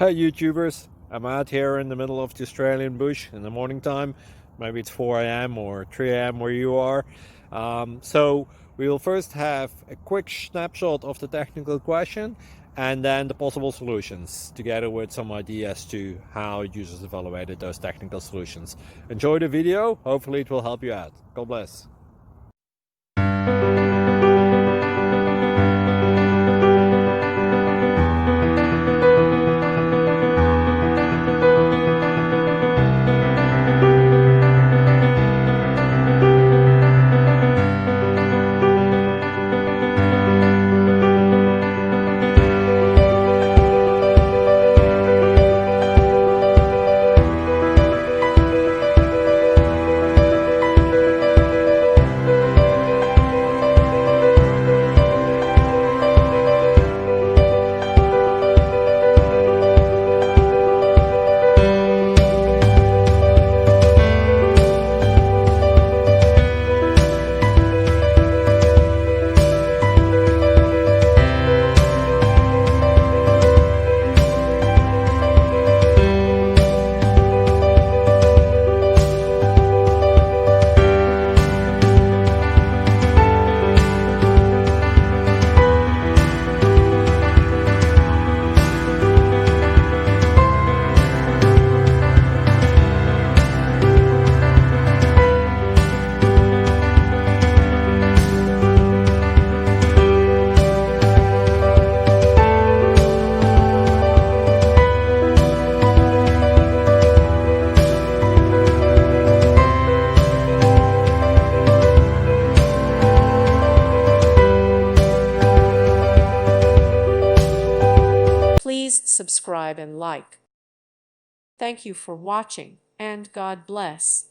Hi YouTubers, I'm out here in the middle of the Australian bush in the morning time. Maybe it's 4 a.m. or 3 a.m. where you are. So we'll first have a quick snapshot of the technical question and then the possible solutions, together with some ideas to how users evaluated those technical solutions. Enjoy the video, hopefully it will help you out. God bless. Please subscribe and like. Thank you for watching, and God bless.